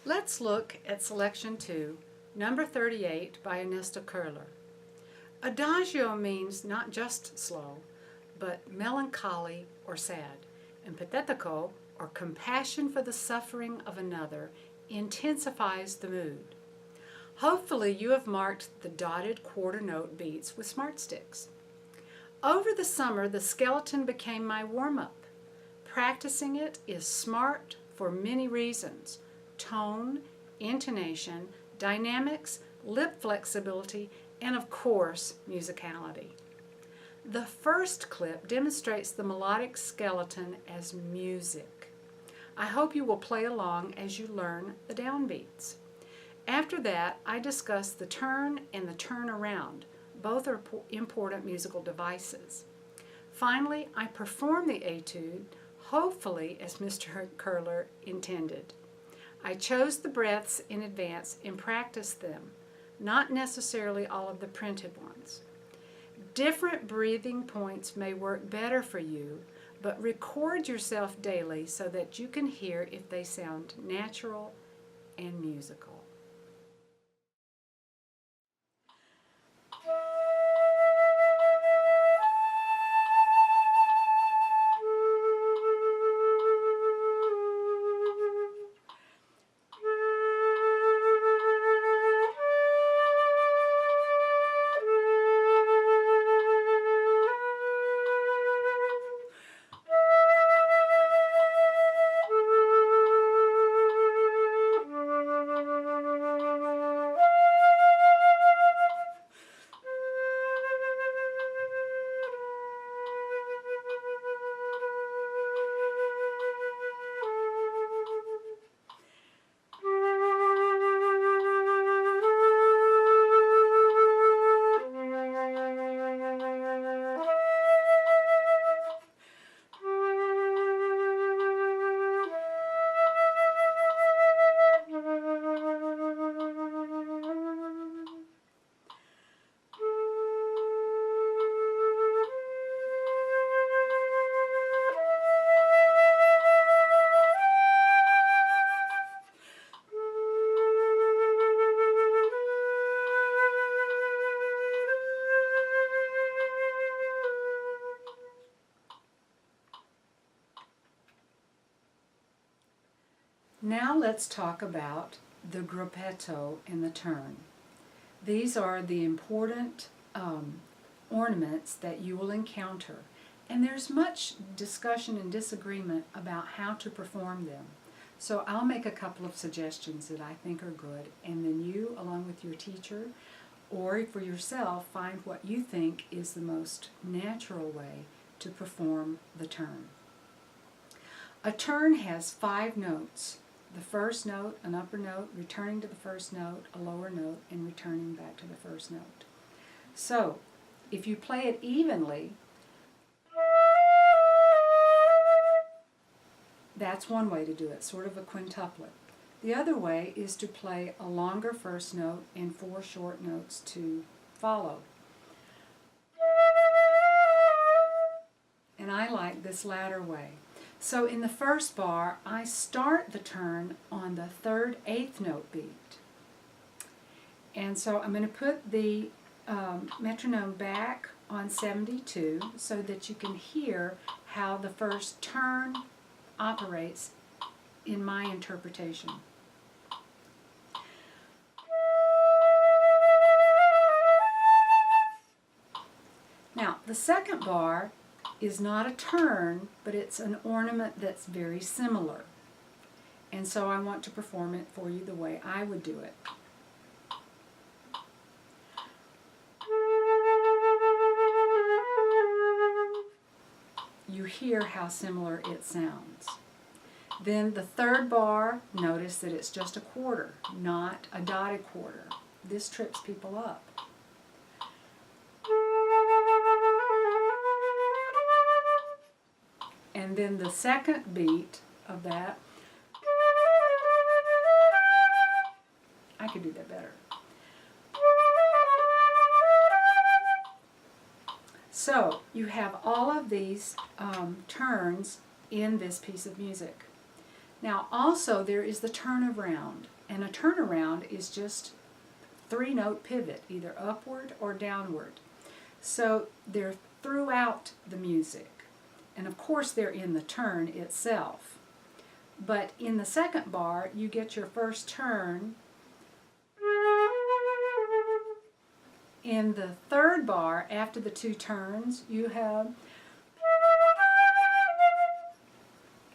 Let's look at Selection 2, number 38 by Ernesto Curler. Adagio means not just slow, but melancholy or sad, and pathetico, or compassion for the suffering of another, intensifies the mood. Hopefully you have marked the dotted quarter note beats with smart sticks. Over the summer, the skeleton became my warm-up. Practicing it is smart for many reasons: tone, intonation, dynamics, lip flexibility, and of course, musicality. The first clip demonstrates the melodic skeleton as music. I hope you will play along as you learn the downbeats. After that, I discuss the turn and the turn around. Both are important musical devices. Finally, I perform the etude, hopefully as Mr. Curler intended. I chose the breaths in advance and practiced them, not necessarily all of the printed ones. Different breathing points may work better for you, but record yourself daily so that you can hear if they sound natural and musical. Now let's talk about the gruppetto and the turn. These are the important ornaments that you will encounter, and there's much discussion and disagreement about how to perform them. So I'll make a couple of suggestions that I think are good, and then you, along with your teacher, or for yourself, find what you think is the most natural way to perform the turn. A turn has 5 notes. The first note, an upper note, returning to the first note, a lower note, and returning back to the first note. So, if you play it evenly, that's one way to do it, sort of a quintuplet. The other way is to play a longer first note and 4 short notes to follow. And I like this latter way. So in the first bar, I start the turn on the 3rd 8th note beat. And so I'm going to put the metronome back on 72 so that you can hear how the first turn operates in my interpretation. Now, the second bar is not a turn, but it's an ornament that's very similar. And so I want to perform it for you the way I would do it. You hear how similar it sounds. Then the 3rd bar, notice that it's just a quarter, not a dotted quarter. This trips people up. And then the second beat of that, I could do that better. So you have all of these turns in this piece of music. Now also there is the turn around. And a turnaround is just 3-note pivot, either upward or downward. So they're throughout the music. And of course they're in the turn itself. But in the second bar, you get your first turn. In the third bar, after the 2 turns, you have,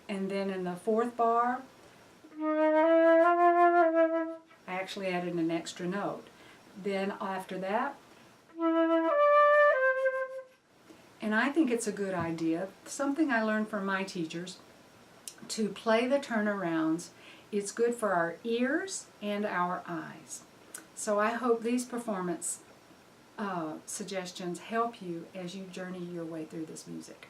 and then in the fourth bar, I actually added an extra note. Then after that, and I think it's a good idea, something I learned from my teachers, to play the turnarounds. It's good for our ears and our eyes. So I hope these performance suggestions help you as you journey your way through this music.